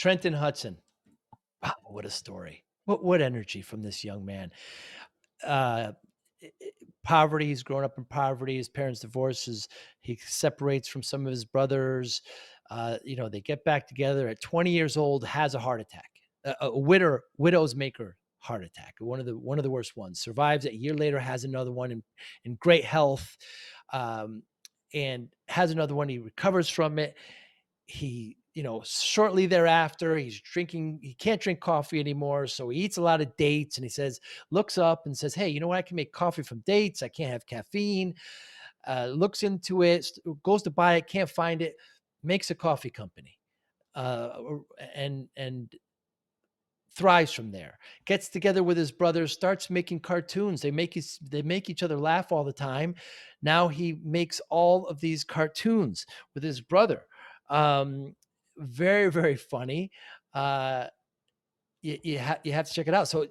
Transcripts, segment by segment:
Trenton Hudson. Wow, what a story. What energy from this young man. Uh, Poverty, he's grown up in poverty. His parents divorces. He separates from some of his brothers. They get back together at 20 years old, has a heart attack, widow's maker heart attack, one of the worst ones. Survives. A year later, has another one in great health, um, and has another one. He recovers from it. Shortly thereafter, he can't drink coffee anymore. So he eats a lot of dates, and looks up and says, hey, you know what? I can make coffee from dates. I can't have caffeine. Looks into it, goes to buy it, can't find it, makes a coffee company, and thrives from there. Gets together with his brothers, starts making cartoons. They make each other laugh all the time. Now he makes all of these cartoons with his brother. Very, very funny. You have to check it out. So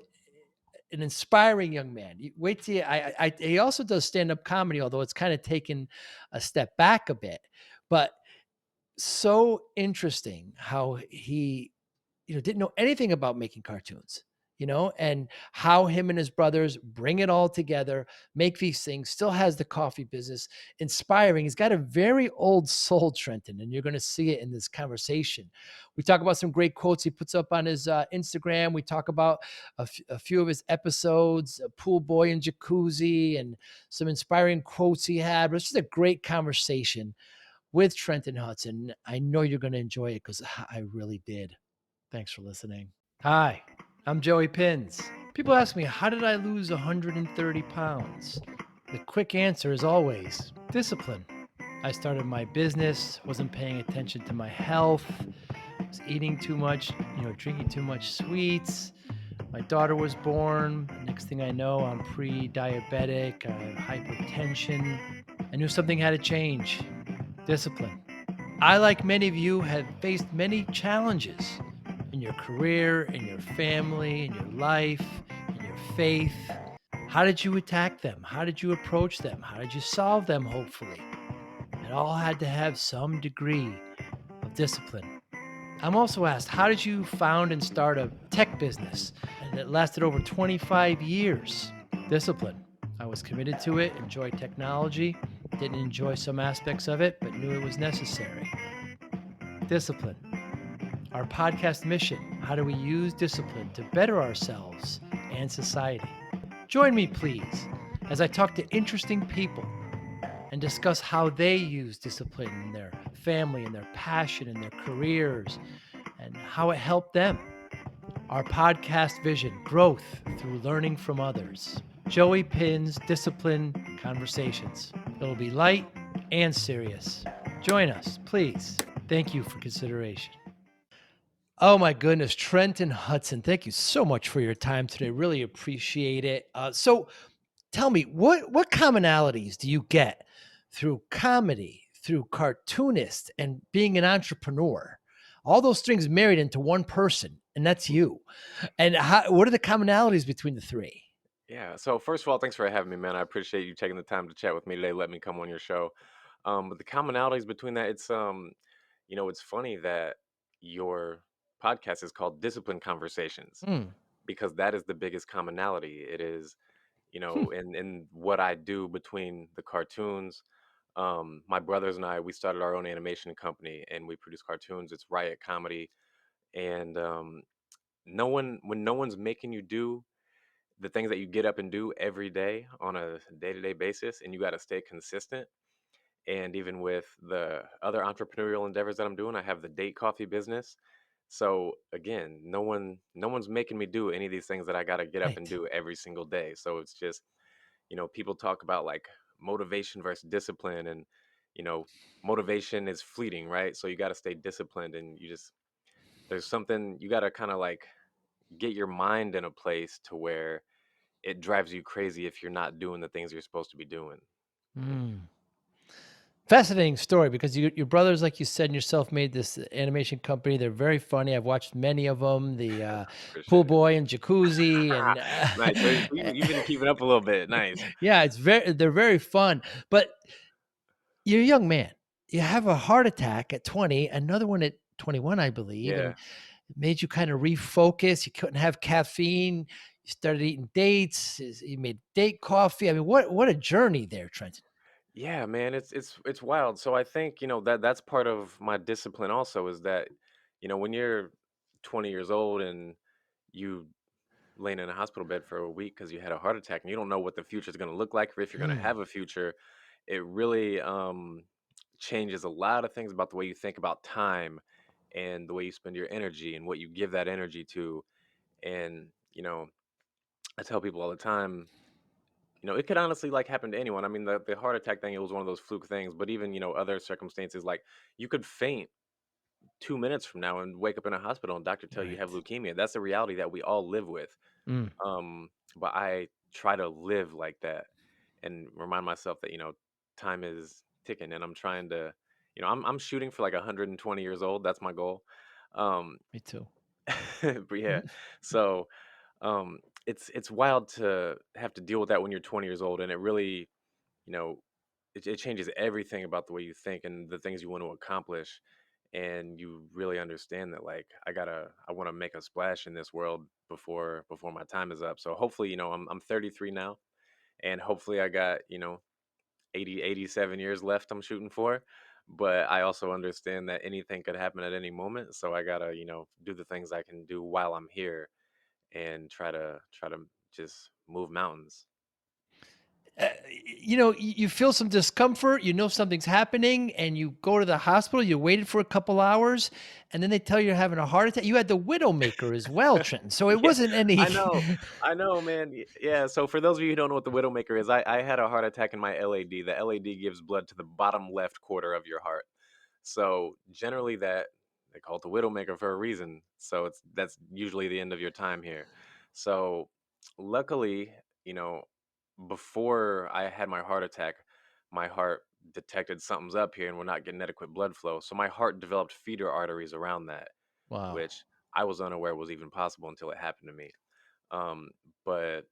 an inspiring young man. Wait till he also does stand-up comedy, although it's kind of taken a step back a bit. But so interesting how he didn't know anything about making cartoons, and how him and his brothers bring it all together, make these things, still has the coffee business, inspiring. He's got a very old soul, Trenton, and you're going to see it in this conversation. We talk about some great quotes he puts up on his Instagram. We talk about a few of his episodes, Pool Boy and Jacuzzi, and some inspiring quotes he had. But it's just a great conversation with Trenton Hudson. I know you're going to enjoy it because I really did. Thanks for listening. Hi, I'm Joey Pinz. People ask me, how did I lose 130 pounds? The quick answer is always discipline. I started my business, wasn't paying attention to my health, was eating too much, drinking too much sweets. My daughter was born. Next thing I know, I'm pre-diabetic, I have hypertension. I knew something had to change. Discipline. I, like many of you, have faced many challenges in your career, in your family, in your life, in your faith. How did you attack them? How did you approach them? How did you solve them, hopefully? It all had to have some degree of discipline. I'm also asked, how did you found and start a tech business and it lasted over 25 years? Discipline. I was committed to it, enjoyed technology, didn't enjoy some aspects of it, but knew it was necessary. Discipline. Our podcast mission, how do we use discipline to better ourselves and society? Join me, please, as I talk to interesting people and discuss how they use discipline in their family and their passion and their careers and how it helped them. Our podcast vision, growth through learning from others. Joey Pinz Disciple Conversations. It'll be light and serious. Join us, please. Thank you for consideration. Oh my goodness, Trenton Hudson, thank you so much for your time today. Really appreciate it. So tell me, what commonalities do you get through comedy, through cartoonist, and being an entrepreneur? All those things married into one person, and that's you. And what are the commonalities between the three? Yeah. So first of all, thanks for having me, man. I appreciate you taking the time to chat with me today. Let me come on your show. But the commonalities between that, it's funny that your podcast is called Discipline Conversations Hmm. because that is the biggest commonality. It is, Hmm. in what I do between the cartoons. My brothers and I, we started our own animation company and we produce cartoons. It's Riot Comedy, and when no one's making you do the things that you get up and do every day on a day-to-day basis and you got to stay consistent. And even with the other entrepreneurial endeavors that I'm doing, I have the date coffee business. So again, no one's making me do any of these things that I got to get up and Right. do every single day. So it's just, people talk about like motivation versus discipline, and you know motivation is fleeting, right? So you got to stay disciplined, and there's something you got to kind of like get your mind in a place to where it drives you crazy if you're not doing the things you're supposed to be doing. Yeah. Hmm. Fascinating story because your brothers, like you said, and yourself made this animation company. They're very funny. I've watched many of them. The Pool Appreciate it. Boy and Jacuzzi, and Nice. So you've been keeping up a little bit. Nice. yeah, they're very fun. But you're a young man. You have a heart attack at 20, another one at 21, I believe, and Yeah. It made you kind of refocus. You couldn't have caffeine. You started eating dates. You made date coffee. I mean, what a journey there, Trenton. Yeah, man, it's wild. So I think, that that's part of my discipline also is that, when you're 20 years old and you laying in a hospital bed for a week because you had a heart attack and you don't know what the future is going to look like or if you're going to Mm, have a future, it really changes a lot of things about the way you think about time and the way you spend your energy and what you give that energy to. And, I tell people all the time, it could honestly like happen to anyone. I mean, the heart attack thing, it was one of those fluke things, but even, other circumstances like you could faint 2 minutes from now and wake up in a hospital and doctor tell you have right. leukemia. That's a reality that we all live with. Mm, But I try to live like that and remind myself that, time is ticking and I'm trying to, I'm shooting for like 120 years old. That's my goal. Um, me too. but yeah, so it's wild to have to deal with that when you're 20 years old, and it really, you know, it changes everything about the way you think and the things you want to accomplish. And you really understand that, like, I want to make a splash in this world before my time is up. So hopefully, I'm 33 now, and hopefully I got, 87 years left I'm shooting for. But I also understand that anything could happen at any moment. So I gotta, do the things I can do while I'm here and try to just move mountains. You feel some discomfort, you know something's happening, and you go to the hospital, you waited for a couple hours, and then they tell you you're having a heart attack. You had the Widowmaker as well, Trenton, so it Yeah, wasn't any. I know, man. Yeah. So for those of you who don't know what the Widowmaker is, I had a heart attack in my LAD. The LAD gives blood to the bottom left quarter of your heart. So generally, that they call it the Widowmaker for a reason. So that's usually the end of your time here. So luckily, you know, before I had my heart attack, my heart detected something's up here and we're not getting adequate blood flow. So my heart developed feeder arteries around that, Wow. which I was unaware was even possible until it happened to me. Um, but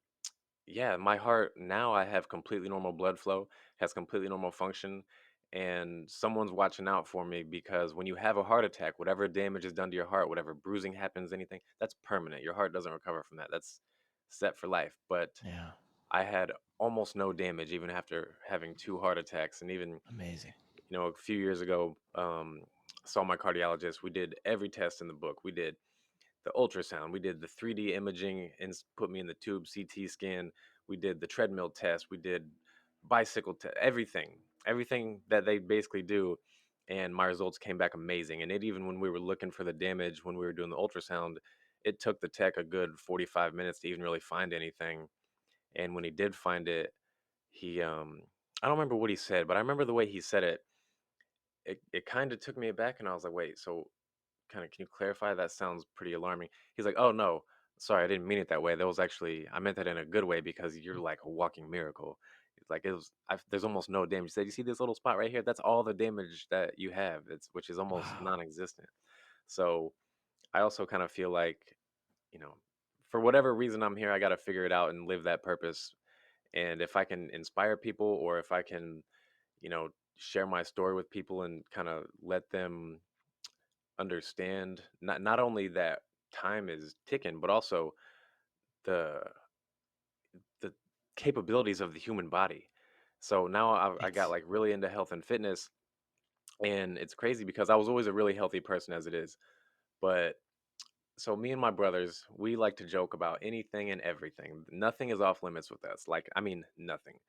yeah, my heart now I have completely normal blood flow, has completely normal function, and someone's watching out for me because when you have a heart attack, whatever damage is done to your heart, whatever bruising happens, anything, that's permanent. Your heart doesn't recover from that. That's set for life. But Yeah, I had almost no damage even after having two heart attacks, and even amazing. a few years ago, saw my cardiologist. We did every test in the book. We did the ultrasound. We did the 3D imaging and put me in the tube, CT scan. We did the treadmill test. We did bicycle test, everything that they basically do. And my results came back amazing. And it even when we were looking for the damage when we were doing the ultrasound, it took the tech a good 45 minutes to even really find anything. And when he did find it, he I don't remember what he said, but I remember the way he said it. It kind of took me aback, and I was like, wait, so kinda, can you clarify? That sounds pretty alarming. He's like, "Oh, no. Sorry, I didn't mean it that way. That was actually I meant that in a good way because you're like a walking miracle." It's like, it was there's almost no damage. He said, "You see this little spot right here? That's all the damage that you have. It's which is almost Wow. non-existent." So, I also kinda feel like, you know, for whatever reason I'm here, I gotta figure it out and live that purpose. And if I can inspire people or if I can, share my story with people and kinda let them understand not only that time is ticking, but also the the capabilities of the human body. So now I got It's like really into health and fitness, and it's crazy because I was always a really healthy person as it is. But so me and my brothers, we like to joke about anything and everything. Nothing is off limits with us. Like, I mean, nothing.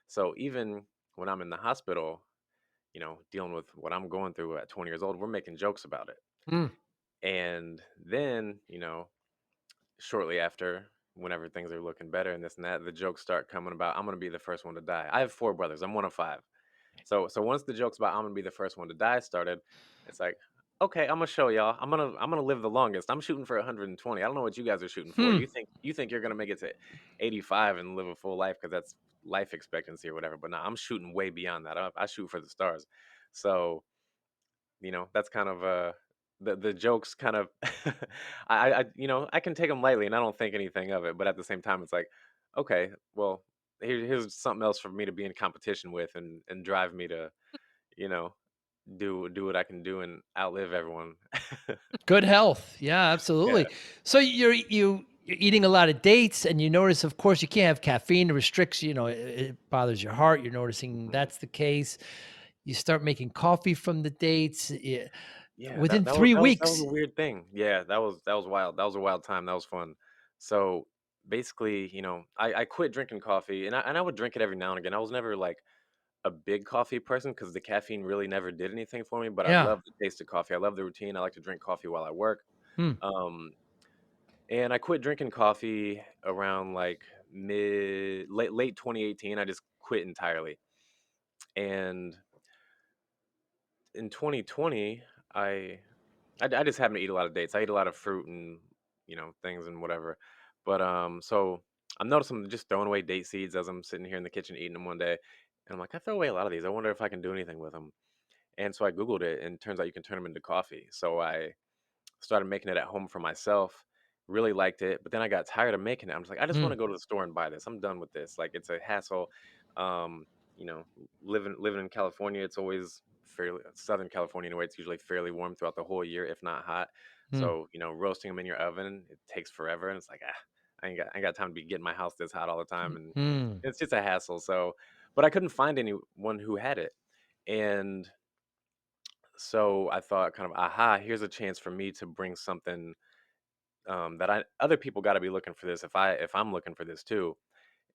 So even when I'm in the hospital, dealing with what I'm going through at 20 years old, we're making jokes about it. mm, And then, shortly after, whenever things are looking better and this and that, the jokes start coming about I'm gonna be the first one to die. I have four brothers. I'm one of five. So once the jokes about I'm gonna be the first one to die started, it's like, okay, I'm gonna show y'all. I'm gonna live the longest. I'm shooting for 120. I don't know what you guys are shooting for. hmm. You think you're gonna make it to 85 and live a full life because that's life expectancy or whatever. But no, I'm shooting way beyond that. I shoot for the stars. So that's kind of the jokes kind of I can take them lightly and I don't think anything of it, but at the same time it's like, okay, well, here's something else for me to be in competition with and drive me to you know do what I can do and outlive everyone. Good health. Yeah, Yeah. absolutely. So you're eating a lot of dates, and you notice, of course, you can't have caffeine. It restricts, it bothers your heart. You're noticing Mhm. that's the case. You start making coffee from the dates. Yeah, Within that was three that was weeks. a weird thing. Yeah, that was wild. That was a wild time. That was fun. So basically, I quit drinking coffee, and I would drink it every now and again. I was never like a big coffee person because the caffeine really never did anything for me. But I Yeah. love the taste of coffee. I love the routine. I like to drink coffee while I work. Hmm. Um, and I quit drinking coffee around like late 2018. I just quit entirely. And in 2020, I I just happen to eat a lot of dates. I eat a lot of fruit and things and whatever. But so I'm noticing I'm just throwing away date seeds as I'm sitting here in the kitchen eating them one day, and I'm like, I throw away a lot of these. I wonder if I can do anything with them. And so I googled it, and it turns out you can turn them into coffee. So I started making it at home for myself. Really liked it, but then I got tired of making it. I'm just like, I just want Hmm. to go to the store and buy this. I'm done with this. Like, it's a hassle. Um, you know, living in California, it's always fairly Southern California anyway. It's usually fairly warm throughout the whole year, if not hot. Hmm. So roasting them in your oven, it takes forever, and it's like, I ain't got time to be getting my house this hot all the time, and Hmm. it's just a hassle. So, but I couldn't find anyone who had it, and so I thought, kind of, aha, here's a chance for me to bring something that I other people got to be looking for this if I'm looking for this too.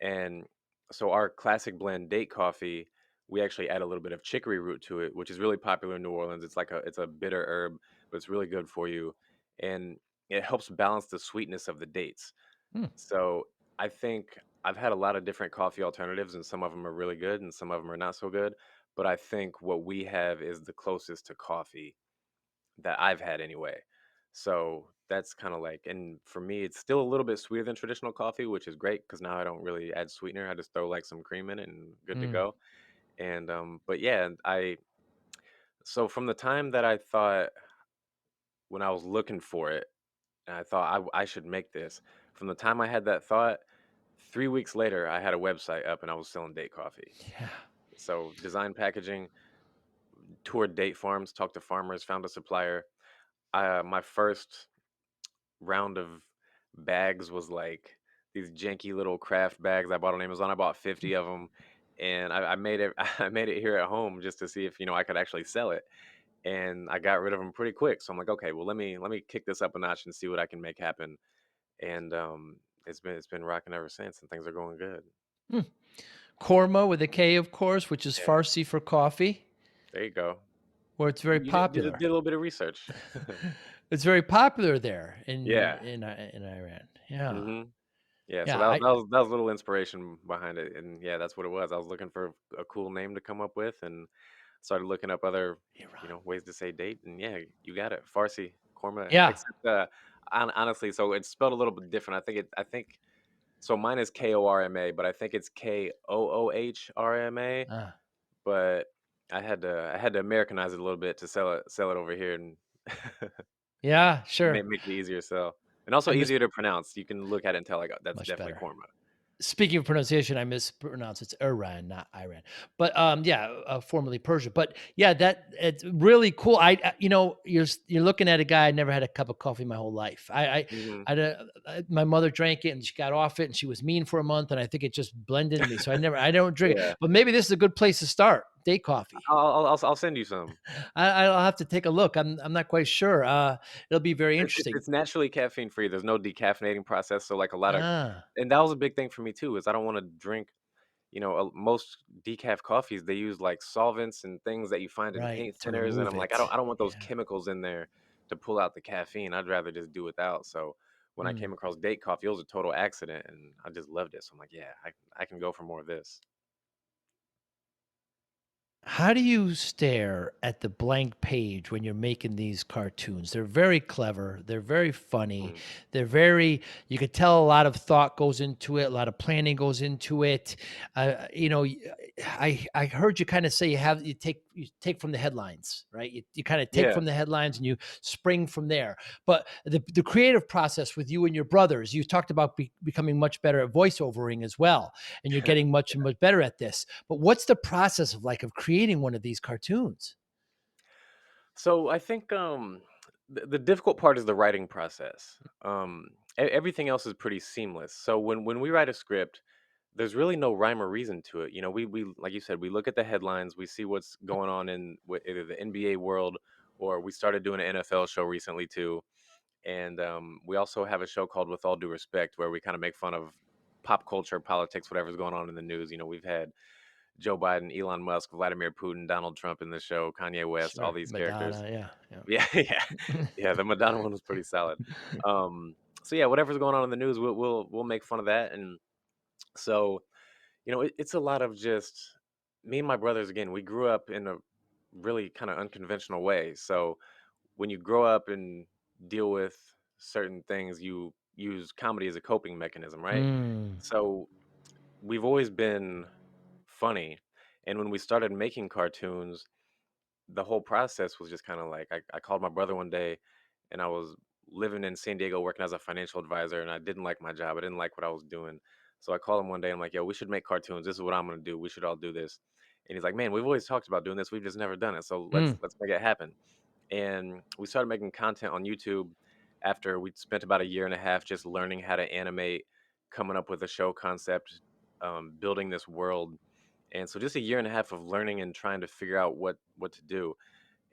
And so our classic blend date coffee, we actually add a little bit of chicory root to it, which is really popular in New Orleans. It's a bitter herb, but it's really good for you, and it helps balance the sweetness of the dates. Hmm. So I think I've had a lot of different coffee alternatives, and some of them are really good, and some of them are not so good. But I think what we have is the closest to coffee that I've had anyway. So that's kind of like, and for me, it's still a little bit sweeter than traditional coffee, which is great because now I don't really add sweetener. I just throw like some cream in it and good to Hmm. go. And but yeah, so from the time that I thought when I was looking for it, and I thought I should make this, from the time I had that thought, 3 weeks later, I had a website up and I was selling date coffee. Yeah. So design packaging, toured date farms, talked to farmers, found a supplier. My first round of bags was like these janky little craft bags I bought on Amazon. I bought 50 of them, and I made it. I made it here at home just to see if I could actually sell it. And I got rid of them pretty quick. So I'm like, okay, well let me kick this up a notch and see what I can make happen. And it's been rocking ever since, and things are going good. Hmm. Korma with a K, of course, which is Yeah, Farsi for coffee, there you go. where it's very You did popular. a little bit of research. It's very popular there Yeah. in Iran. Yeah. hmm Yeah, so Yeah, that was a little inspiration behind it, and yeah, that's what it was. I was looking for a cool name to come up with, and started looking up other, Iran. ways to say date, and yeah, you got it, Farsi, Korma. Yeah. Except, honestly, so it's spelled a little bit different. I think so. Mine is Korma, but I think it's Koohrma. Ah, But I had to Americanize it a little bit to sell it over here and yeah, sure. make it easier to sell, and also I miss easier to pronounce. You can look at it and tell like, oh, that's much definitely better. Korma. Speaking of pronunciation, I mispronounce it's Iran, not Iran. But yeah, formerly Persia. But yeah, that it's really cool. You're looking at a guy. I never had a cup of coffee my whole life. hmm My mother drank it and she got off it and she was mean for a month and I think it just blended in me. So I don't drink it. Yeah. But maybe this is a good place to start. Day coffee. I'll send you some. I'll have to take a look. I'm not quite sure. It'll be very interesting. It's naturally caffeine free. There's no decaffeinating process, so like a lot of, Ah, and that was a big thing for me too. Is I don't want to drink. Most decaf coffees they use like solvents and things that you find in right. paint To thinners, and remove I'm like, it. I don't want those Yeah. chemicals in there to pull out the caffeine. I'd rather just do without. So when I Hmm. came across date coffee, it was a total accident, and I just loved it. So I'm like, yeah, I can go for more of this. How do you stare at the blank page when you're making these cartoons? They're very clever. They're very funny. Mm. You could tell a lot of thought goes into it, a lot of planning goes into it. I heard you kind of say you take from the headlines, right? You kind of take Yeah. from the headlines and you spring from there. But the creative process with you and your brothers, you talked about becoming much better at voiceovering as well, and you're getting much better at this. But what's the process of creating one of these cartoons? So I think the difficult part is the writing process. Everything else is pretty seamless. So when we write a script, there's really no rhyme or reason to it. You know, we like you said, we look at the headlines, we see what's going on in either the NBA world, or we started doing an NFL show recently too. And we also have a show called With All Due Respect, where we kind of make fun of pop culture, politics, whatever's going on in the news. You know, we've had Joe Biden, Elon Musk, Vladimir Putin, Donald Trump in the show, Kanye West, all Sure. these characters. Madonna. Yeah. Yeah. Yeah, yeah, yeah. The Madonna one was pretty solid. So yeah, whatever's going on in the news, we'll make fun of that. And so it's a lot of just me and my brothers. Again, we grew up in a really kind of unconventional way. So when you grow up and deal with certain things, you use comedy as a coping mechanism, right? Mm, So we've always been funny. And when we started making cartoons, the whole process was just kind of like I called my brother one day and I was living in San Diego working as a financial advisor and I didn't like my job. I didn't like what I was doing. So I called him one day. I'm like, yo, we should make cartoons. This is what I'm gonna do. We should all do this. And he's like, man, we've always talked about doing this. We've just never done it. So let's mm, let's make it happen. And we started making content on YouTube after we spent about a year and a half just learning how to animate, coming up with a show concept, building this world. And so just a year and a half of learning and trying to figure out what to do.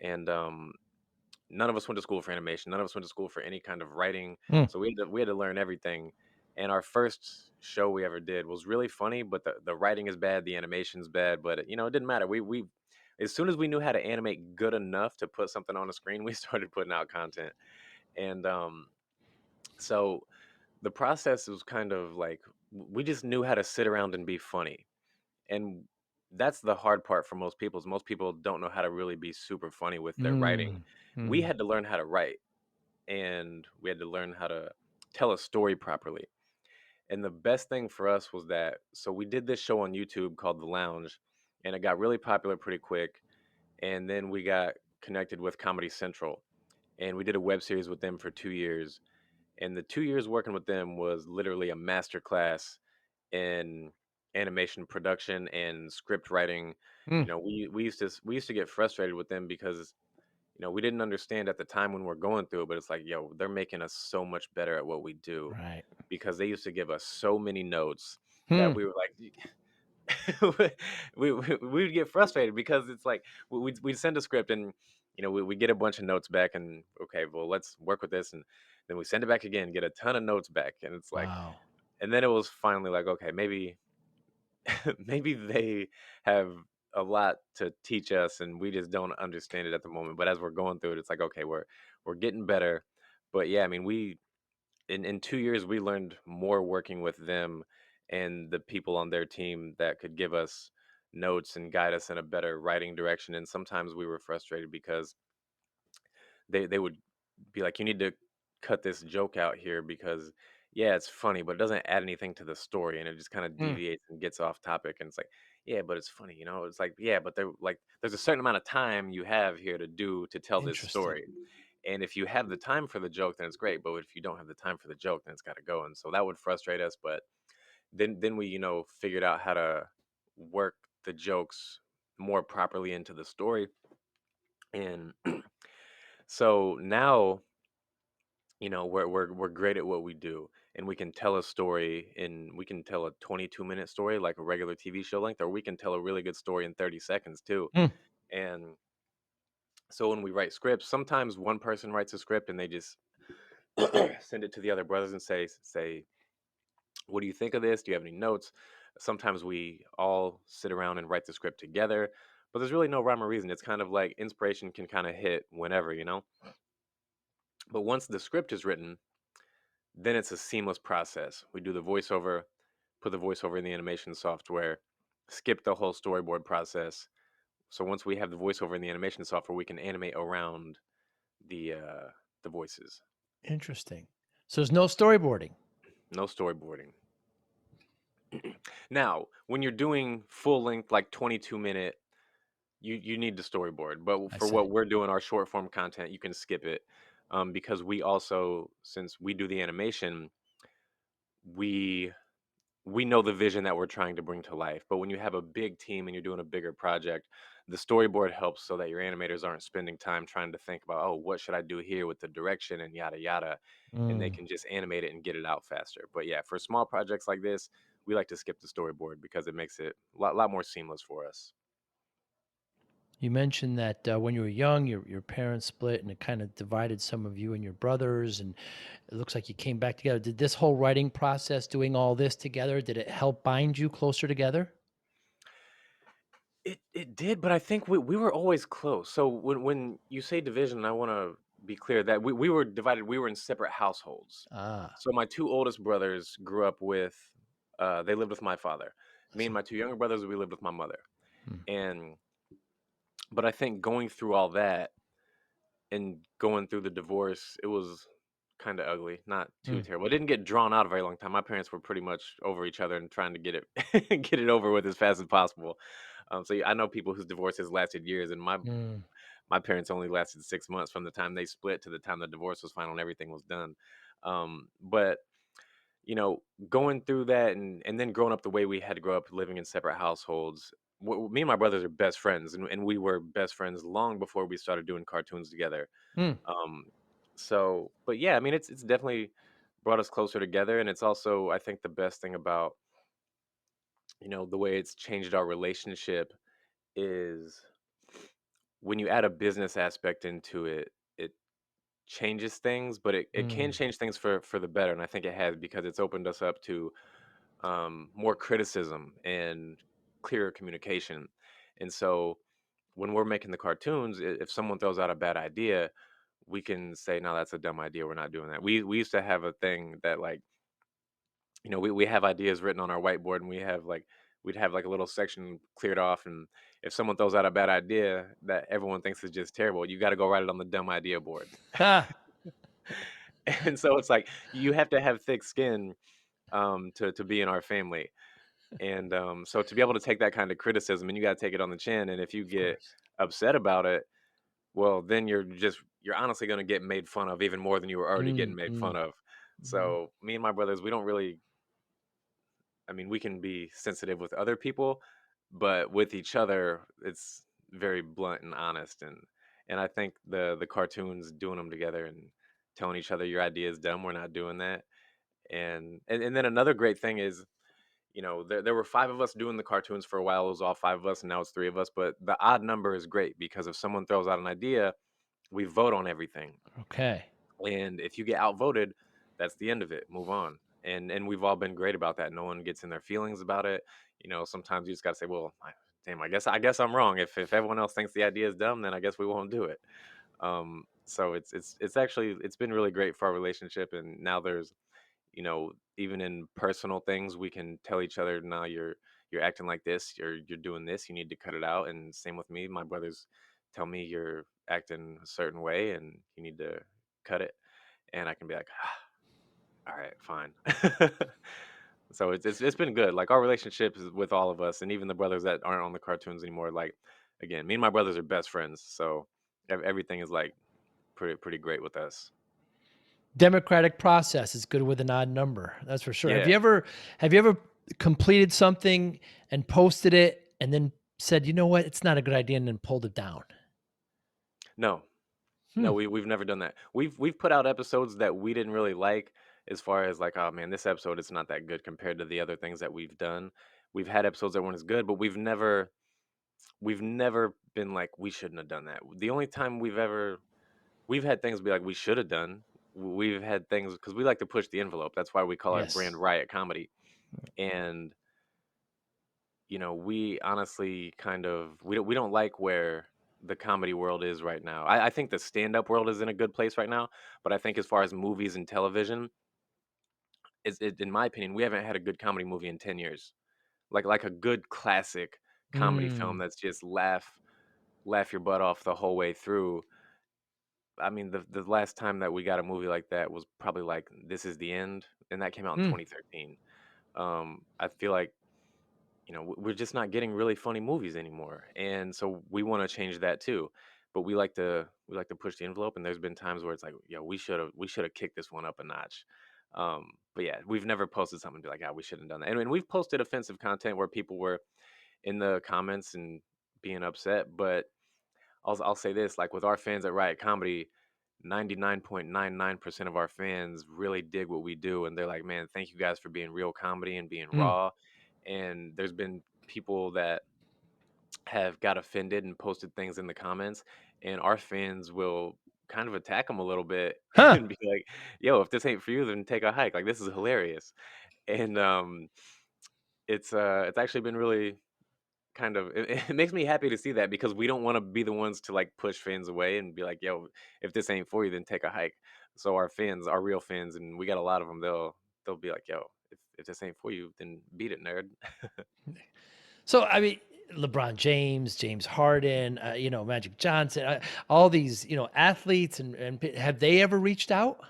And none of us went to school for animation. None of us went to school for any kind of writing. mm. So we had to learn everything. And our first show we ever did was really funny, but the writing is bad, the animation's bad, but it didn't matter. We as soon as we knew how to animate good enough to put something on the screen, we started putting out content. And so the process was kind of like we just knew how to sit around and be funny. And that's the hard part for most people. Is most people don't know how to really be super funny with their writing. Mm, We mm, had to learn how to write, and we had to learn how to tell a story properly. And the best thing for us was that so we did this show on YouTube called The Lounge, and it got really popular pretty quick. And then we got connected with Comedy Central, and we did a web series with them for 2 years. And the 2 years working with them was literally a master class in animation production and script writing. mm. We used to get frustrated with them because we didn't understand at the time when we're going through it, but it's like, yo, they're making us so much better at what we do Right. because they used to give us so many notes that Hmm. we were like, we would get frustrated because it's like we'd send a script and we get a bunch of notes back and okay, well, let's work with this, and then we send it back again, get a ton of notes back, and it's like, Wow. and then it was finally like, okay, maybe maybe they have a lot to teach us and we just don't understand it at the moment. But as we're going through it, it's like, okay, we're getting better. But yeah, I mean, we in 2 years we learned more working with them and the people on their team that could give us notes and guide us in a better writing direction. And sometimes we were frustrated because they would be like, "You need to cut this joke out here because, yeah, it's funny, but it doesn't add anything to the story, and it just kind of Mm. deviates and gets off topic." And it's like, "Yeah, but it's funny, you know." It's like, "Yeah, but there's a certain amount of time you have here to tell this Interesting. story, and if you have the time for the joke, then it's great. But if you don't have the time for the joke, then it's got to go." And so that would frustrate us. But then we figured out how to work the jokes more properly into the story, and so now we're great at what we do, and we can tell a story in we can tell a 22-minute story like a regular TV show length, or we can tell a really good story in 30 seconds too. Mm. And so when we write scripts, sometimes one person writes a script and they just send it to the other brothers and say, what do you think of this? Do you have any notes? Sometimes we all sit around and write the script together, but there's really no rhyme or reason. It's kind of like inspiration can kind of hit whenever. But once the script is written, then it's a seamless process. We do the voiceover, put the voiceover in the animation software, skip the whole storyboard process. So once we have the voiceover in the animation software, we can animate around the uh, the voices. Interesting. So there's no storyboarding. No storyboarding. Now, when you're doing full length, like 22-minute, you need the storyboard. But I for see. what we're doing, our short form content, you can skip it because we also, since we do the animation, we we know the vision that we're trying to bring to life. But when you have a big team and you're doing a bigger project, the storyboard helps so that your animators aren't spending time trying to think about, oh, what should I do here with the direction and yada yada, and they Mm. can just animate it and get it out faster. But yeah, for small projects like this, we like to skip the storyboard because it makes it a lot more seamless for us. You mentioned that when you were young, your parents split, and it kind of divided some of you and your brothers, and it looks like you came back together. Did this whole writing process, doing all this together, did it help bind you closer together? It did, but I think we were always close. So when you say division, I want to be clear that we were divided. We were in separate households. Ah, So my two oldest brothers grew up with, they lived with my father. Me and so, my two younger brothers, we lived with my mother. hmm, And but I think going through all that and going through the divorce, it was kind of ugly, not too mm, terrible. It didn't get drawn out a very long time. My parents were pretty much over each other and trying to get it get it over with as fast as possible. So yeah, I know people whose divorces lasted years, and mm, my parents only lasted 6 months from the time they split to the time the divorce was final and everything was done. But you know, going through that and then growing up the way we had to grow up, living in separate households. Me and my brothers are best friends, and we were best friends long before we started doing cartoons together. mm, Um, but yeah, I mean, it's definitely brought us closer together, and it's also, I think, the best thing about the way it's changed our relationship is when you add a business aspect into it, it changes things, but it can mm, change things for the better, and I think it has because it's opened us up to more criticism and clearer communication. And so when we're making the cartoons, if someone throws out a bad idea, we can say, "No, that's a dumb idea. We're not doing that." We used to have a thing that like we have ideas written on our whiteboard, and we'd have like a little section cleared off, and if someone throws out a bad idea that everyone thinks is just terrible, you got to go write it on the dumb idea board. ha, And so it's like you have to have thick skin to be in our family. And so to be able to take that kind of criticism, and you got to take it on the chin, and if you of get course. upset about it, well, then you're honestly going to get made fun of even more than you were already getting Mm, made fun mm, of. mm, So me and my brothers, we don't really. I mean, we can be sensitive with other people, but with each other, it's very blunt and honest. And I think the cartoons doing them together and telling each other your idea is dumb, we're not doing that. And then another great thing is, there were five of us doing the cartoons for a while. It was all five of us, and now it's three of us. But the odd number is great because if someone throws out an idea, we vote on everything. okay. And if you get outvoted, that's the end of it. Move on. And we've all been great about that. No one gets in their feelings about it. Sometimes you just gotta say, well, damn, I guess I'm wrong. If everyone else thinks the idea is dumb, then I guess we won't do it. So it's actually it's been really great for our relationship. And now there's even in personal things, we can tell each other, "Now you're acting like this. You're doing this. You need to cut it out." And same with me. My brothers tell me you're acting a certain way, and you need to cut it. And I can be like, "All right, fine." So it's been good. Like our relationship is with all of us, and even the brothers that aren't on the cartoons anymore. Like again, me and my brothers are best friends, so everything is like pretty great with us. Democratic process is good with an odd number. That's for sure. Yeah. Have you ever completed something and posted it and then said, "You know what? It's not a good idea," and then pulled it down? No. Hmm. No, we've never done that. We've put out episodes that we didn't really like as far as like, "Oh, man, this episode is not that good compared to the other things that we've done." We've had episodes that weren't as good, but we've never been like, "We shouldn't have done that." The only time we've had things be like, "We should have done." We've had things because we like to push the envelope. That's why we call our brand Yes. Riot Comedy. And, we honestly kind of we don't like where the comedy world is right now. I think the stand-up world is in a good place right now, but I think as far as movies and television, in my opinion, we haven't had a good comedy movie in 10 years. Like a good classic comedy film Mm, that's just laugh your butt off the whole way through. I mean, the last time that we got a movie like that was probably like This Is the End, and that came out in mm. 2013. I feel like we're just not getting really funny movies anymore, and so we want to change that too. But we like to push the envelope, and there's been times where it's like, yeah, we should have kicked this one up a notch. But yeah, we've never posted something and be like, "Ah, we shouldn't have done that." And we've posted offensive content where people were in the comments and being upset. But I'll say this: like with our fans at Riot Comedy, 99.99% of our fans really dig what we do, and they're like, "Man, thank you guys for being real comedy and being Mm. raw." And there's been people that have got offended and posted things in the comments, and our fans will kind of attack them a little bit Huh. and be like, "Yo, if this ain't for you, then take a hike. Like this is hilarious." And it's actually been really kind of it makes me happy to see that because we don't want to be the ones to like push fans away and be like, "Yo, if this ain't for you, then take a hike." So our fans, our real fans, and we got a lot of them. They'll be like, "Yo, if this ain't for you, then beat it, nerd." So, I mean, LeBron James, James Harden, Magic Johnson, all these, athletes have they ever reached out?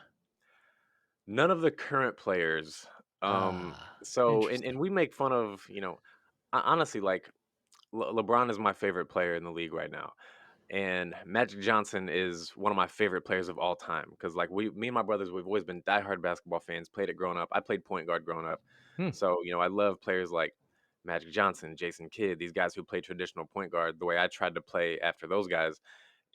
None of the current players. Ah, So and interesting. we make fun of, honestly, like LeBron is my favorite player in the league right now. And Magic Johnson is one of my favorite players of all time because, like, me and my brothers, we've always been diehard basketball fans. Played it growing up. I played point guard growing up, Hmm. so I love players like Magic Johnson, Jason Kidd, these guys who play traditional point guard the way I tried to play after those guys.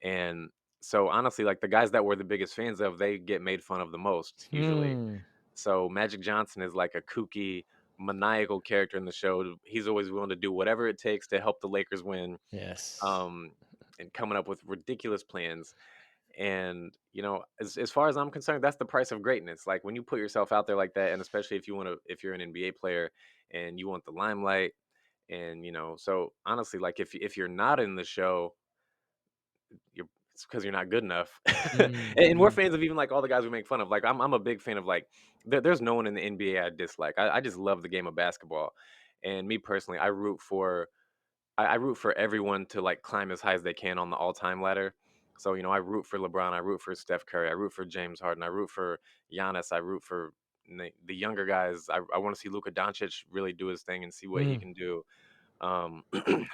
And so, honestly, like the guys that we're the biggest fans of, they get made fun of the most usually. Hmm. So Magic Johnson is like a kooky, maniacal character in the show. He's always willing to do whatever it takes to help the Lakers win, Yes. um, and coming up with ridiculous plans. And as far as I'm concerned, that's the price of greatness. Like when you put yourself out there like that, and especially if you're an NBA player and you want the limelight, and so honestly, like if you're not in the show, it's because you're not good enough. and, Mm, and we're mm, fans of even like all the guys we make fun of. Like I'm a big fan of like there's no one in the NBA I dislike. I just love the game of basketball, and me personally, I root for everyone to like climb as high as they can on the all-time ladder. So, I root for LeBron, I root for Steph Curry, I root for James Harden, I root for Giannis, I root for the younger guys. I want to see Luka Doncic really do his thing and see what he mm, can do.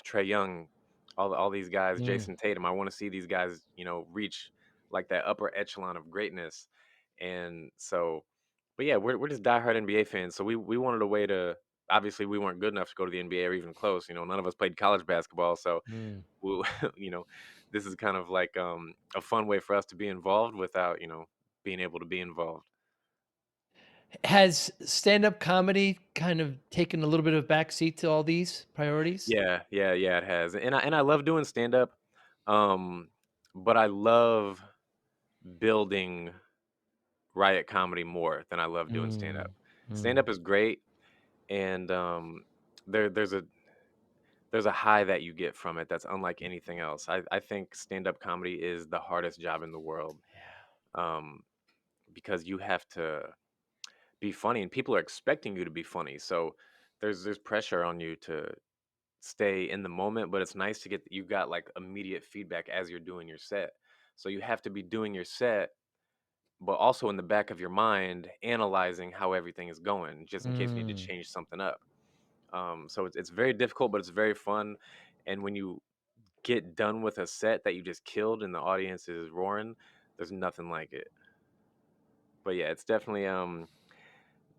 Trey Young, all these guys, mm. Jason Tatum. I want to see these guys, reach like that upper echelon of greatness. And so, but yeah, we're just diehard NBA fans. So we wanted a way to. Obviously, we weren't good enough to go to the NBA or even close. None of us played college basketball, so Mm. we, you know, this is kind of like a fun way for us to be involved without being able to be involved. Has stand-up comedy kind of taken a little bit of backseat to all these priorities? Yeah, yeah, yeah, it has, and I love doing stand up, um, but I love building Riot Comedy more than I love doing stand up. Mm, Stand mm, up is great, and there's a high that you get from it that's unlike anything else. I think stand up comedy is the hardest job in the world, yeah. um, because you have to be funny, and people are expecting you to be funny. So there's pressure on you to stay in the moment, but it's nice to get you got like immediate feedback as you're doing your set. So you have to be doing your set, but also in the back of your mind analyzing how everything is going, just in case you need to Mm. change something up. So it's very difficult, but it's very fun. And when you get done with a set that you just killed and the audience is roaring, there's nothing like it. But yeah, it's definitely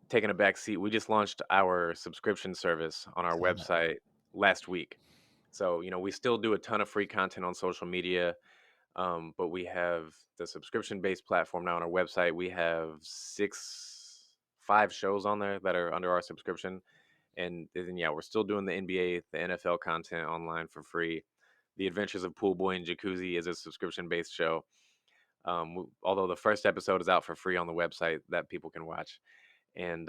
taking a back seat. We just launched our subscription service on our Saw that. website last week. So, we still do a ton of free content on social media, but we have the subscription based platform now on our website. We have 5 shows on there that are under our subscription. And then, yeah, we're still doing the NBA, the NFL content online for free. The Adventures of Pool Boy and Jacuzzi is a subscription based show. Although the first episode is out for free on the website that people can watch. And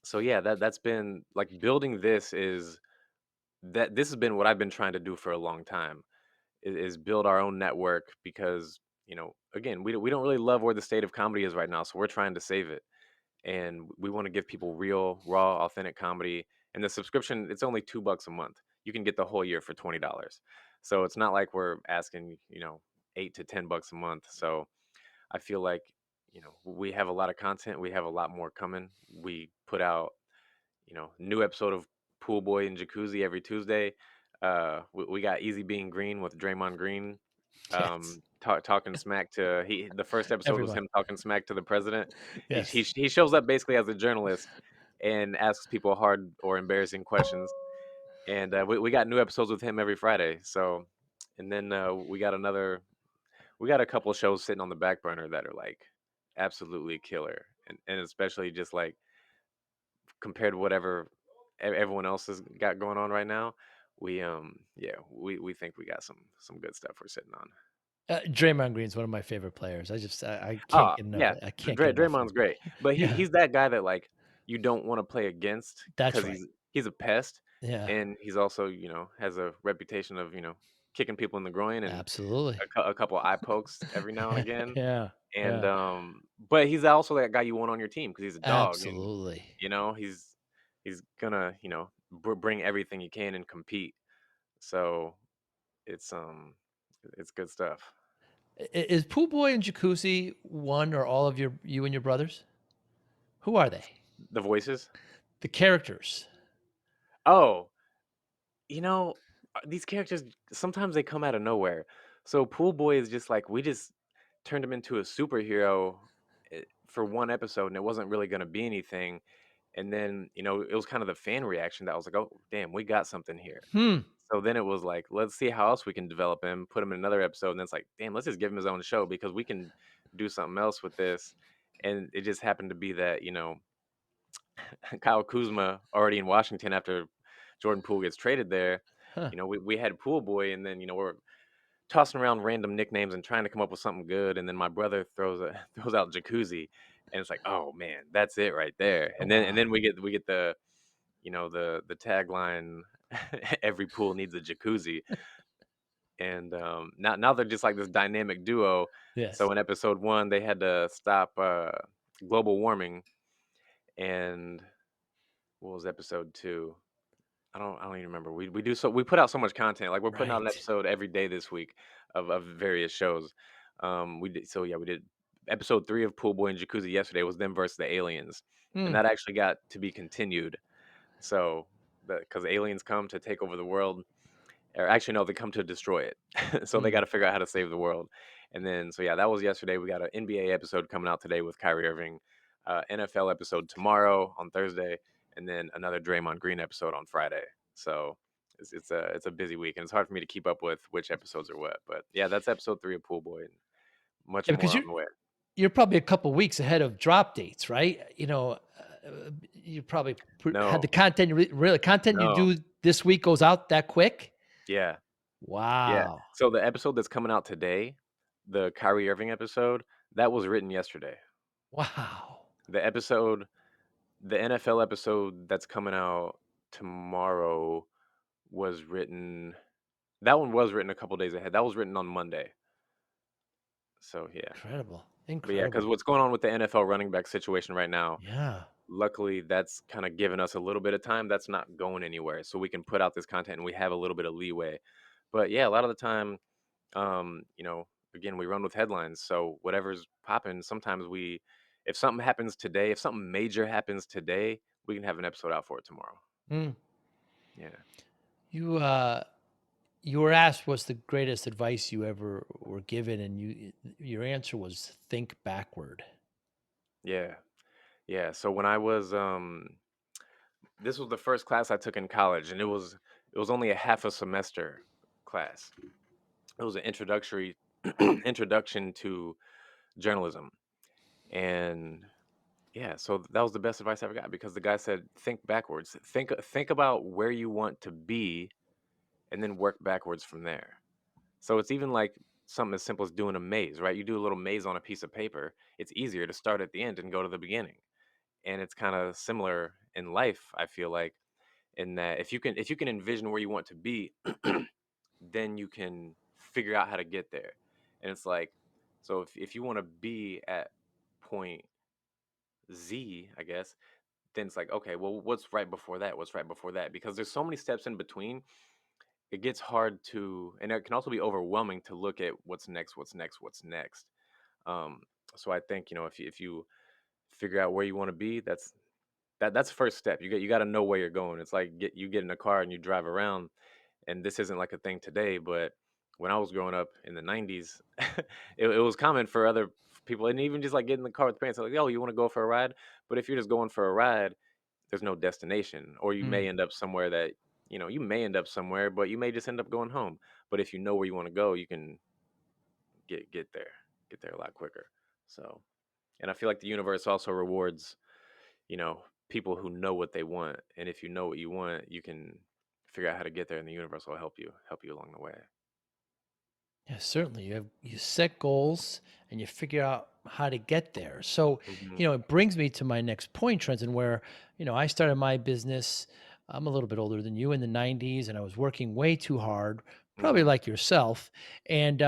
so yeah, that's been like building this has been what I've been trying to do for a long time is build our own network because again we don't really love where the state of comedy is right now, so we're trying to save it, and we want to give people real raw authentic comedy. And the subscription, it's only $2 a month. You can get the whole year for $20, so it's not like we're asking 8 to 10 bucks a month. So I feel like we have a lot of content, we have a lot more coming. We put out new episode of Pool Boy and Jacuzzi every Tuesday. We got Easy Being Green with Draymond Green. Yes. talking smack to the first episode was Everyone. him talking smack to the president. Yes. He shows up basically as a journalist and asks people hard or embarrassing questions. And we got new episodes with him every Friday. So, and then we got a couple shows sitting on the back burner that are like absolutely killer, and especially just like compared to whatever everyone else has got going on right now. We think we got some good stuff we're sitting on. Draymond Green's one of my favorite players. I can't Oh, get enough yeah, of I can't get enough of Draymond's great, but him. he's that guy that, like, you don't wanna play against That's because right. he's a pest, Yeah, and he's also, has a reputation of, kicking people in the groin and absolutely. a couple eye pokes every now and again, Yeah, and, yeah, but he's also that guy you want on your team because he's a dog and, absolutely. he's gonna, bring everything he can and compete, so it's, um it's good stuff. Is Pool Boy and Jacuzzi one or all of you and your brothers? Who are they? The voices? The characters. Oh, these characters sometimes they come out of nowhere. So Pool Boy is just like we just turned him into a superhero for one episode, and it wasn't really going to be anything. And then it was kind of the fan reaction that was like, "Oh, damn, we got something here." Hmm. So then it was like, let's see how else we can develop him, put him in another episode, and then it's like, damn, let's just give him his own show because we can do something else with this. And it just happened to be that Kyle Kuzma already in Washington after Jordan Poole gets traded there. Huh. We had Pool Boy, and then we're tossing around random nicknames and trying to come up with something good. And then my brother throws out Jacuzzi, and it's like, oh man, that's it right there. Oh, And wow. then we get the tagline, every pool needs a jacuzzi, and now they're just like this dynamic duo. Yes. So in episode one, they had to stop global warming, and what was episode two? I don't even remember. We put out so much content. Like we're putting out an Right. episode every day this week of various shows. We did episode three of Pool Boy and Jacuzzi yesterday was them versus the aliens, and Hmm. that actually got to be continued. So because aliens come to take over the world, or actually no, they come to destroy it. So they got Hmm. to figure out how to save the world. And then so yeah, that was yesterday. We got an NBA episode coming out today with Kyrie Irving, NFL episode tomorrow on Thursday, and then another Draymond Green episode on Friday. So it's a busy week, and it's hard for me to keep up with which episodes are what. But yeah, that's episode three of Pool Boy, and much Yeah, more because on the way. you're probably a couple weeks ahead of drop dates, right? You probably had the No, content really content you no, do this week goes out that quick? yeah, yeah. Wow. So the episode that's coming out today, the Kyrie Irving episode, that was written yesterday. Wow. The episode The NFL episode that's coming out tomorrow was written that one was written a couple days ahead. That was written on Monday. So, yeah. Incredible. But, yeah, because Incredible. what's going on with the NFL running back situation right now, Yeah. luckily, that's kinda given us a little bit of time. That's not going anywhere, so we can put out this content, and we have a little bit of leeway. But, yeah, a lot of the time, again, we run with headlines, so whatever's popping, sometimes if something happens today, if something major happens today, we can have an episode out for it tomorrow. Mm. Yeah. You, you were asked what's the greatest advice you ever were given, and your answer was think backward. Yeah. Yeah. So when I was this was the first class I took in college, and it was only a half a semester class. It was an introductory introduction to journalism. And yeah, so that was the best advice I ever got because the guy said think backwards. Think about where you want to be and then work backwards from there. So it's even like something as simple as doing a maze, right? You do a little maze on a piece of paper. It's easier to start at the end and go to the beginning. And it's kind of similar in life, I feel like, in that if you can envision where you want to be, then you can figure out how to get there. And it's like, so if you want to be at point Z, I guess, then it's like, okay, well, what's right before that? What's right before that? Because there's so many steps in between, it gets hard to, and it can also be overwhelming to look at what's next, what's next, what's next. Um, so I think if you figure out where you want to be, that's the first step. You got to know where you're going. It's like you get in a car and you drive around, and this isn't like a thing today, but when I was growing up in the '90s, it was common for other people, and even just like getting in the car with parents, like, "Oh, you want to go for a ride?" But if you're just going for a ride, there's no destination, or you may Mm. end up somewhere that you may end up somewhere, but you may just end up going home. But if you know where you want to go, you can get there a lot quicker. So, and I feel like the universe also rewards people who know what they want, and if you know what you want, you can figure out how to get there, and the universe will help you along the way. Yeah, certainly. You set goals and you figure out how to get there. So, Hmm. it brings me to my next point, Trenton, where, I started my business. I'm a little bit older than you, in the 90s, and I was working way too hard, probably Hmm. like yourself. And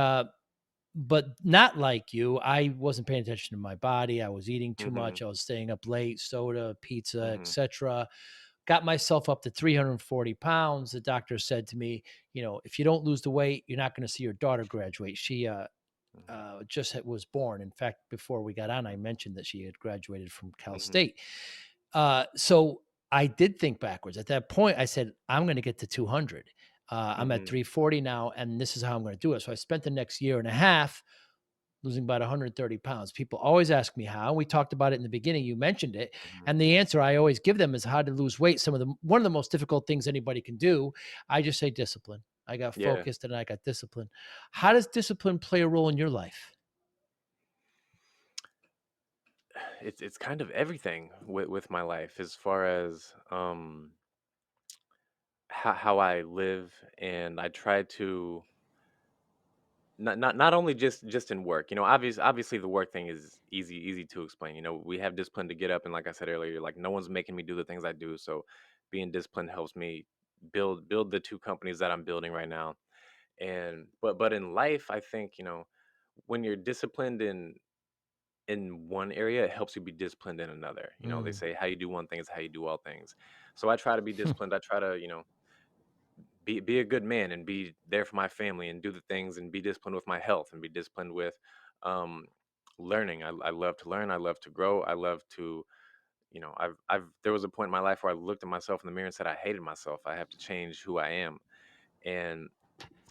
but not like you. I wasn't paying attention to my body. I was eating too Hmm. much. I was staying up late, soda, pizza, Hmm. etc. Got myself up to 340 pounds. The doctor said to me, if you don't lose the weight, you're not going to see your daughter graduate. She just was born. In fact, before we got on, I mentioned that she had graduated from Cal Hmm. State. So I did think backwards. At that point, I said, I'm going to get to 200. I'm at Hmm. 340 now, and this is how I'm going to do it. So I spent the next year and a half losing about 130 pounds. People always ask me how. We talked about it in the beginning. You mentioned it. Hmm. And the answer I always give them is how to lose weight. One of the most difficult things anybody can do. I just say discipline. I got Yeah, focused and I got discipline. How does discipline play a role in your life? it's kind of everything with my life as far as how I live, and I try to not only just in work. Obviously the work thing is easy to explain. We have discipline to get up, and like I said earlier, like no one's making me do the things I do, so being disciplined helps me build the two companies that I'm building right now. And but in life, I think, when you're disciplined in one area, it helps you be disciplined in another. They Mm. say how you do one thing is how you do all things. So I try to be disciplined. I try to, be a good man and be there for my family and do the things and be disciplined with my health and be disciplined with um learning. I love to learn, I love to grow, I love to, I've there was a point in my life where I looked at myself in the mirror and said I hated myself. I have to change who I am. And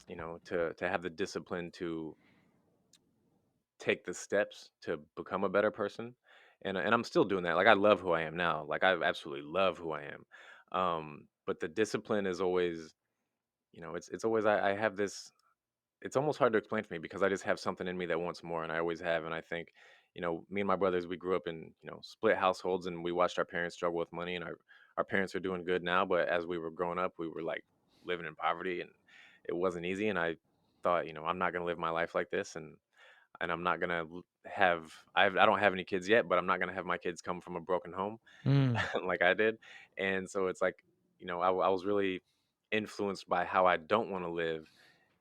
to have the discipline to take the steps to become a better person. And I'm still doing that. Like, I love who I am now. Like, I absolutely love who I am. But the discipline is always, it's always, I have this. It's almost hard to explain to me because I just have something in me that wants more, and I always have. And I think, me and my brothers, we grew up in, split households, and we watched our parents struggle with money, and our parents are doing good now. But as we were growing up, we were like living in poverty, and it wasn't easy. And I thought, I'm not gonna live my life like this, and I'm not gonna have. I don't have any kids yet, but I'm not gonna have my kids come from a broken home Mm. like I did. And so it's like, I was really influenced by how I don't want to live.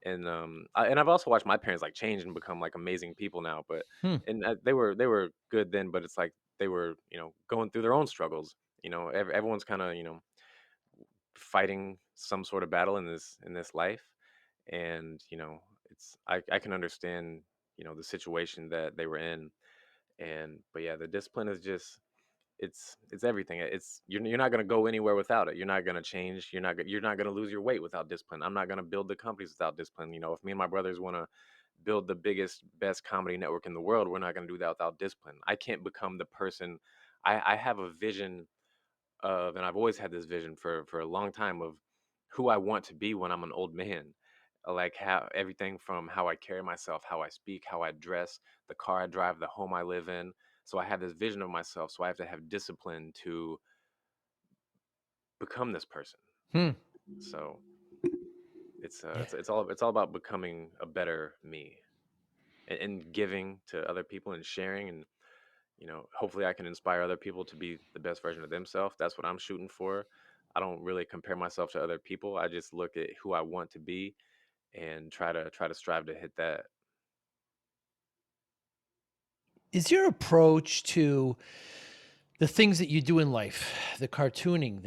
And and I've also watched my parents like change and become like amazing people now. But Hmm. and they were good then, but it's like they were, going through their own struggles. Everyone's kind of, fighting some sort of battle in this life. And I can understand, the situation that they were in. And but yeah, the discipline is just, it's everything. You're not going to go anywhere without it. You're not going to change. You're not going to lose your weight without discipline. I'm not going to build the companies without discipline. If me and my brothers want to build the biggest, best comedy network in the world, we're not going to do that without discipline. I can't become the person. I have a vision of, and I've always had this vision for a long time, of who I want to be when I'm an old man. Like, how everything from how I carry myself, how I speak, how I dress, the car I drive, the home I live in. So I have this vision of myself. So I have to have discipline to become this person. Hmm. So Yeah. it's all about becoming a better me, and giving to other people and sharing. And hopefully I can inspire other people to be the best version of themselves. That's what I'm shooting for. I don't really compare myself to other people. I just look at who I want to be and try to strive to hit that. Is your approach to the things that you do in life, the cartooning,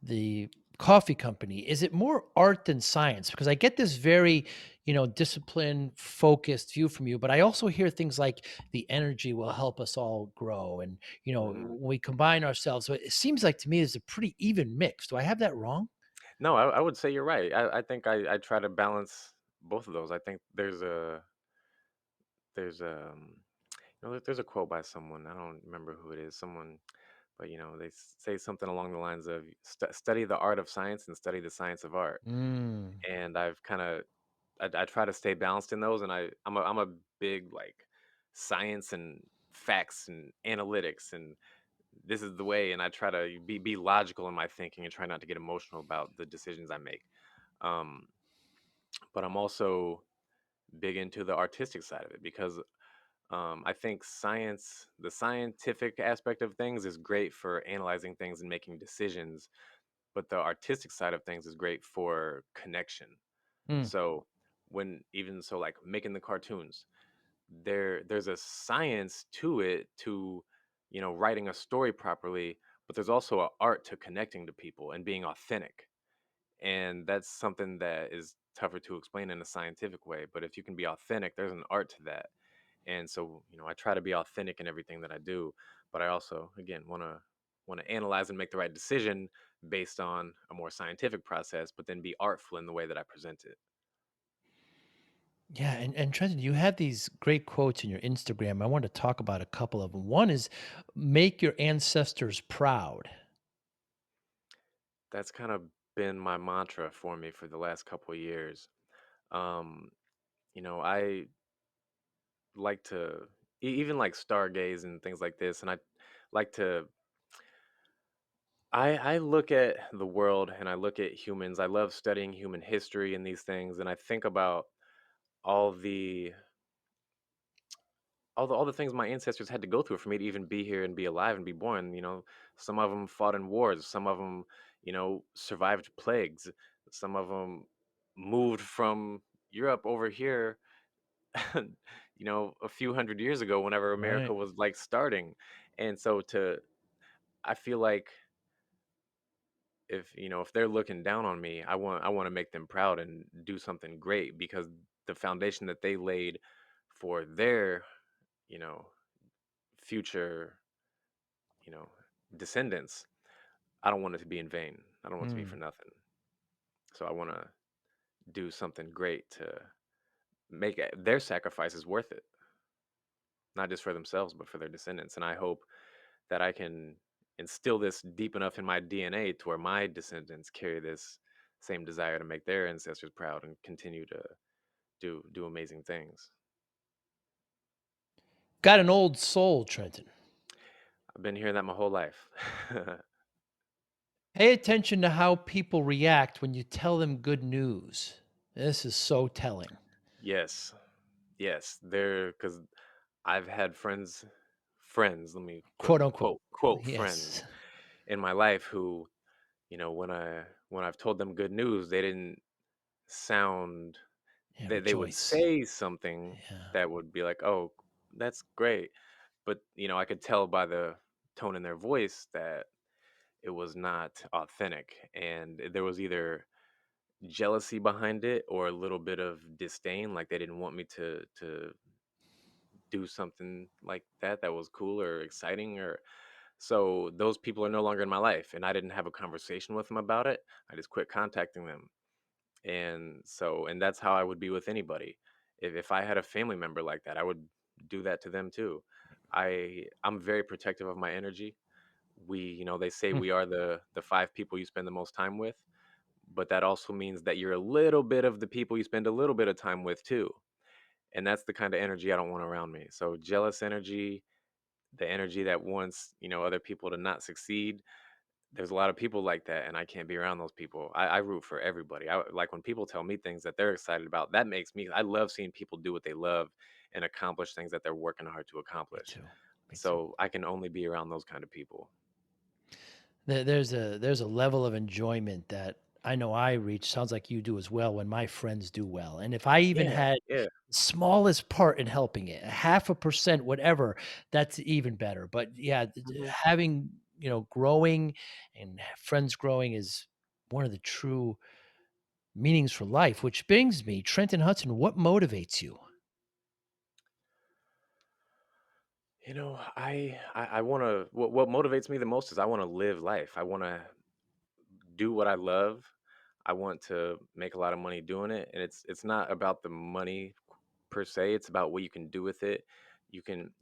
the coffee company, is it more art than science? Because I get this very, discipline focused view from you, but I also hear things like the energy will help us all grow, and Hmm. when we combine ourselves. So it seems like to me it's a pretty even mix. Do I have that wrong? No, I would say you're right. I think I try to balance both of those. I think there's there's a quote by someone. I don't remember who it is. Someone, but they say something along the lines of study the art of science and study the science of art. Mm. And I've kind of I try to stay balanced in those, and I'm a big like science and facts and analytics, and this is the way, and I try to be logical in my thinking and try not to get emotional about the decisions I make. Um, but I'm also big into the artistic side of it because I think the scientific aspect of things is great for analyzing things and making decisions, but the artistic side of things is great for connection. Mm. So when even so like making the cartoons, there's a science to it to writing a story properly, but there's also an art to connecting to people and being authentic. And that's something that is tougher to explain in a scientific way, but if you can be authentic, there's an art to that. And so, I try to be authentic in everything that I do, but I also, again, want to analyze and make the right decision based on a more scientific process, but then be artful in the way that I present it. Yeah, and Trenton, you have these great quotes in your Instagram. I want to talk about a couple of them. One is make your ancestors proud. That's kind of been my mantra for me for the last couple of years. Um, I like to even like stargaze and things like this, and I like to I look at the world and I look at humans. I love studying human history and these things, and I think about all the all the things my ancestors had to go through for me to even be here and be alive and be born. Some of them fought in wars, some of them, survived plagues, some of them moved from Europe over here, a few hundred years ago whenever America Right. was like starting. And so to I feel like if they're looking down on me, I want to make them proud and do something great because the foundation that they laid for their, you know, future, you know, descendants, I don't want it to be in vain. I don't want it to be for Mm. nothing. So I want to do something great to make their sacrifices worth it, not just for themselves, but for their descendants. And I hope that I can instill this deep enough in my DNA to where my descendants carry this same desire to make their ancestors proud and continue to do amazing things. Got an old soul, Trenton. I've been hearing that my whole life. Pay attention to how people react when you tell them good news. This is so telling. Yes, yes, there because I've had friends. Let me put Quote unquote. quote friends Yes. in my life who when I've told them good news, they didn't sound Yeah, they would rejoice. say something Yeah. that would be like, "Oh, that's great," but I could tell by the tone in their voice that it was not authentic, and there was either jealousy behind it or a little bit of disdain, like they didn't want me to do something like that was cool or exciting. Or so those people are no longer in my life, and I didn't have a conversation with them about it. I just quit contacting them. And that's how I would be with anybody. If I had a family member like that, I would do that to them too. I'm very protective of my energy. They say Hmm. we are the five people you spend the most time with, but that also means that you're a little bit of the people you spend a little bit of time with too. And that's the kind of energy I don't want around me. So jealous energy, the energy that wants, other people to not succeed. There's a lot of people like that, and I can't be around those people. I root for everybody. I like when people tell me things that they're excited about. That makes me. I love seeing people do what they love and accomplish things that they're working hard to Me accomplish. too. Me too. So I can only be around those kind of people. There's a level of enjoyment that I know I reach, sounds like you do as well, when my friends do well, and if I even Yeah, had yeah. the smallest part in helping it, a half a percent, whatever, that's even better, but yeah, Mhm. having, growing and friends growing is one of the true meanings for life, which brings me, Trenton Hudson, what motivates you? I want to. What motivates me the most is I want to live life. I want to do what I love. I want to make a lot of money doing it, and it's not about the money per se. It's about what you can do with it. You can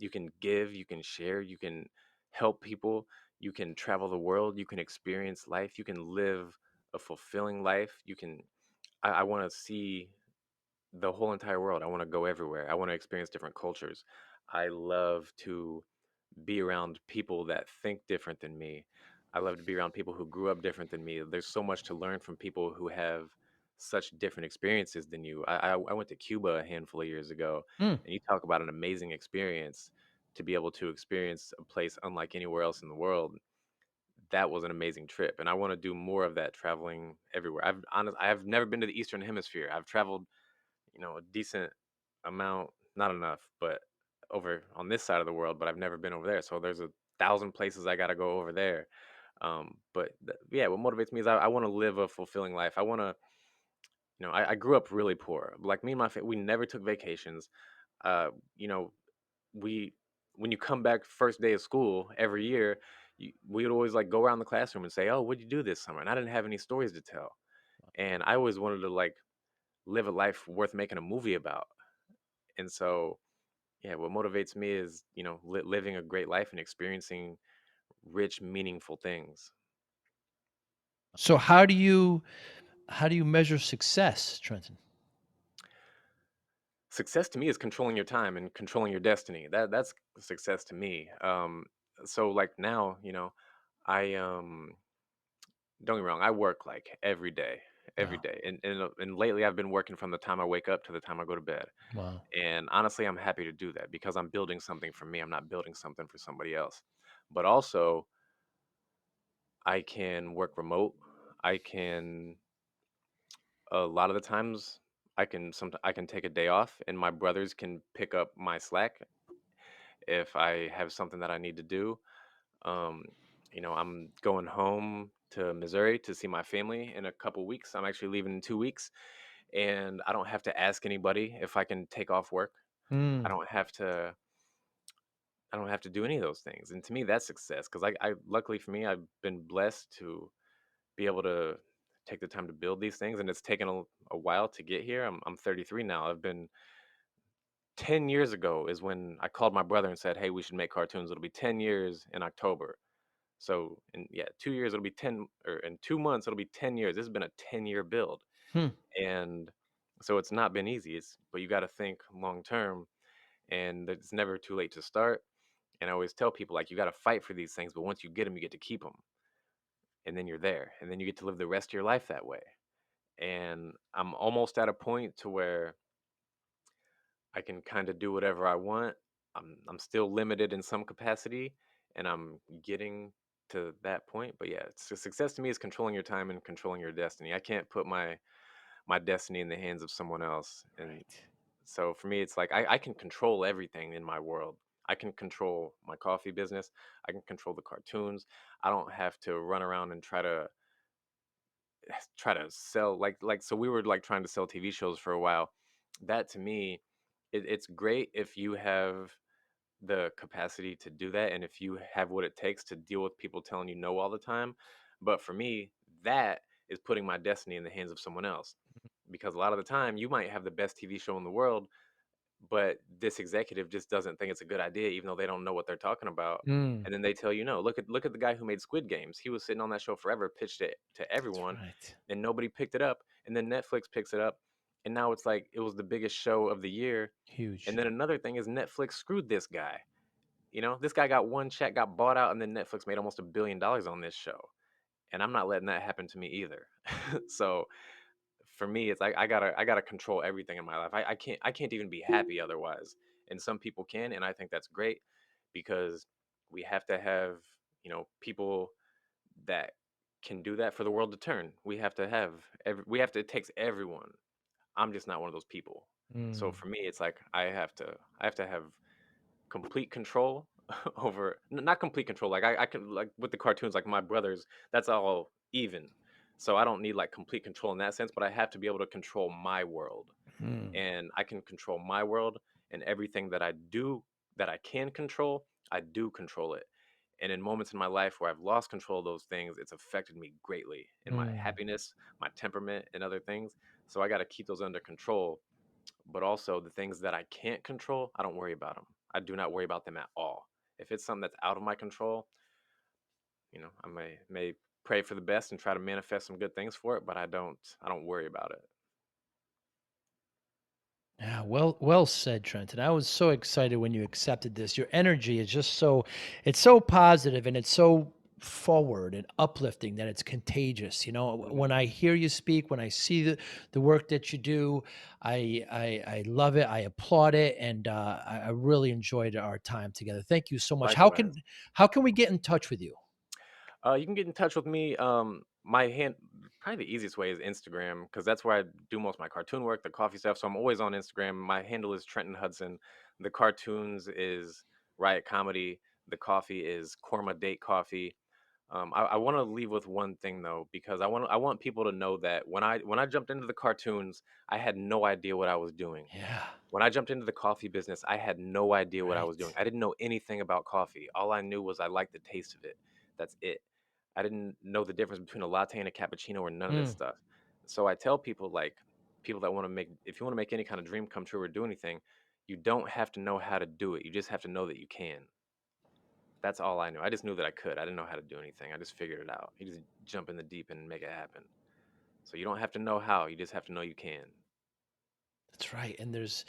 give, you can share, you can help people, you can travel the world, you can experience life, you can live a fulfilling life. I want to see the whole entire world. I want to go everywhere. I want to experience different cultures. I love to be around people that think different than me. I love to be around people who grew up different than me. There's so much to learn from people who have such different experiences than you. I went to Cuba a handful of years ago, Mm. and you talk about an amazing experience to be able to experience a place unlike anywhere else in the world. That was an amazing trip, and I want to do more of that traveling everywhere. I've never been to the Eastern Hemisphere. I've traveled, a decent amount, not enough, but over on this side of the world, but I've never been over there. So there's 1,000 places I got to go over there. Yeah, what motivates me is I want to live a fulfilling life. I want to, I grew up really poor. Like me and my family, we never took vacations. Uh, you know, we when you come back first day of school every year, we would always like go around the classroom and say, "Oh, what'd you do this summer?" And I didn't have any stories to tell, and I always wanted to like live a life worth making a movie about. And so, yeah, what motivates me is, living a great life and experiencing rich, meaningful things. So how do you measure success, Trenton? Success to me is controlling your time and controlling your destiny. That's success to me. So like now, I don't get me wrong, I work like every Wow. day, and lately I've been working from the time I wake up to the time I go to bed. Wow. And honestly, I'm happy to do that because I'm building something for me. I'm not building something for somebody else. But also, I can work remote. I can a lot of the times I can take a day off and my brothers can pick up my slack if I have something that I need to do. Um, I'm going home to Missouri to see my family in a couple weeks. I'm actually leaving in 2 weeks, and I don't have to ask anybody if I can take off work. I Mm. don't have to I don't have to do any of those things. And to me that's success because I luckily for me I've been blessed to be able to take the time to build these things, and it's taken a while to get here. I'm 33 now. I've been 10 years ago is when I called my brother and said, "Hey, we should make cartoons." It'll be 10 years in October. So in yeah, 2 years it'll be 10, or in 2 months it'll be 10 years. This has been a 10-year build. Hmm. And so it's not been easy. But you got to think long term, and it's never too late to start. And I always tell people like you got to fight for these things, but once you get them, you get to keep them. And then you're there, and then you get to live the rest of your life that way. And I'm almost at a point to where I can kind of do whatever I want. I'm still limited in some capacity, and I'm getting to that point. But yeah, success to me is controlling your time and controlling your destiny. I can't put my destiny in the hands of someone else. And Right. so for me, it's like I can control everything in my world. I can control my coffee business. I can control the cartoons. I don't have to run around and try to sell like so we were like trying to sell TV shows for a while. That to me, it's great if you have the capacity to do that and if you have what it takes to deal with people telling you no all the time. But for me, that is putting my destiny in the hands of someone else, because a lot of the time you might have the best TV show in the world, but this executive just doesn't think it's a good idea, even though they don't know what they're talking about. Mm. And then they tell you no. Look at the guy who made Squid Games. He was sitting on that show forever, pitched it to That's everyone, right. and nobody picked it up. And then Netflix picks it up, and now it's like it was the biggest show of the year. And Huge. then another thing is Netflix screwed this guy. This guy got one check, got bought out, and then Netflix made almost $1 billion on this show. And I'm not letting that happen to me either. So for me, it's like I gotta control everything in my life. I can't even be happy otherwise. And some people can, and I think that's great because we have to have people that can do that for the world to turn. We have to have it takes everyone. I'm just not one of those people. So Mm. for me, it's like I have to have complete control over not complete control. Like I can like with the cartoons, like my brothers, that's all even. So I don't need like complete control in that sense, but I have to be able to control my world. Mm. And I can control my world, and everything that I do that I can control, I do control it. And in moments in my life where I've lost control of those things, it's affected me greatly in my Mm. happiness, my temperament, and other things. So I got to keep those under control. But also the things that I can't control, I don't worry about them. I do not worry about them at all. If it's something that's out of my control, I may pray for the best and try to manifest some good things for it, but I don't worry about it. Yeah, well said, Trenton. I was so excited when you accepted this. Your energy is just it's so positive and it's so forward and uplifting that it's contagious. When Mhm. I hear you speak, when I see the work that you do, I love it. I applaud it, and I really enjoyed our time together. Thank you so much. Likewise. How can we get in touch with you? You can get in touch with me. My hand, probably the easiest way is Instagram because that's where I do most of my cartoon work, the coffee stuff. So I'm always on Instagram. My handle is Trenton Hudson. The cartoons is Riot Comedy. The coffee is Corma Date Coffee. I want to leave with one thing though, because I want people to know that when I jumped into the cartoons, I had no idea what I was doing. Yeah, When I jumped into the coffee business, I had no idea what I was doing. right. I didn't know anything about coffee. All I knew was I liked the taste of it. That's it. I didn't know the difference between a latte and a cappuccino or none of this Mm, stuff. So I tell people, like, people that want to make, if you want to make any kind of dream come true or do anything, you don't have to know how to do it. You just have to know that you can. That's all I knew. I just knew that I could. I didn't know how to do anything. I just figured it out. You just jump in the deep end and make it happen. So you don't have to know how. You just have to know you can. that's right. And there's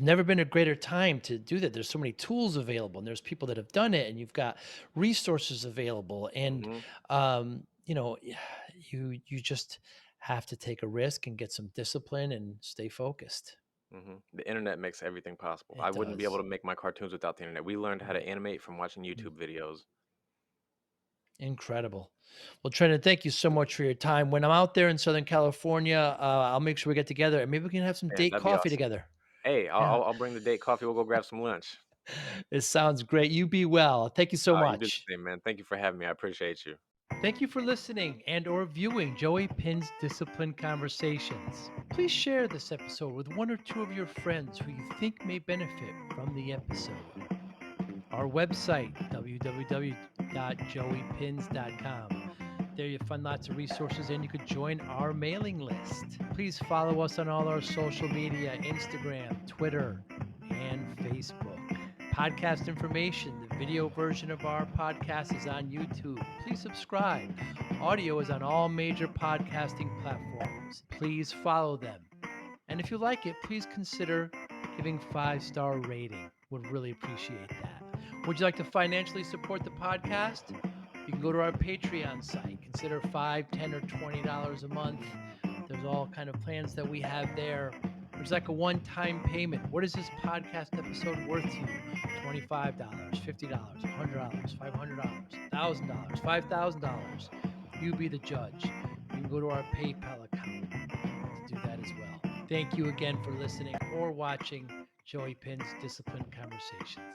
never been a greater time to do that. There's so many tools available, and there's people that have done it, and you've got resources available. And Hmm. you just have to take a risk and get some discipline and stay focused. The internet makes everything possible. I It wouldn't be able does. to make my cartoons without the internet. We learned how Mm, to animate from watching mm. YouTube videos. Incredible. Well, Trenton, thank you so much for your time. When I'm out there in Southern California, I'll make sure we get together and maybe we can have some Man, date that'd be coffee awesome. together. Hey, I'll, Yeah, I'll I'll bring the date coffee. We'll go grab some lunch. it sounds great. You be well. Thank you so You do much. the same, man. Thank you for having me. I appreciate you. Thank you for listening and or viewing Joey Pinz Discipline Conversations. Please share this episode with one or two of your friends who you think may benefit from the episode. Our website, www.joeypins.com. There you find lots of resources and you could join our mailing list. Please follow us on all our social media, Instagram, Twitter, and Facebook. Podcast information, the video version of our podcast is on YouTube. Please subscribe. Audio is on all major podcasting platforms. Please follow them. And if you like it, please consider giving 5-star rating. Would really appreciate that. Would you like to financially support the podcast? You can go to our Patreon site. Consider $5, $10, or $20 a month. There's all kind of plans that we have there. There's like a one-time payment. What is this podcast episode worth to you? $25, $50, $100, $500, $1,000, $5,000. You be the judge. You can go to our PayPal account to do that as well. Thank you again for listening or watching Joey Pinz Discipline Conversations.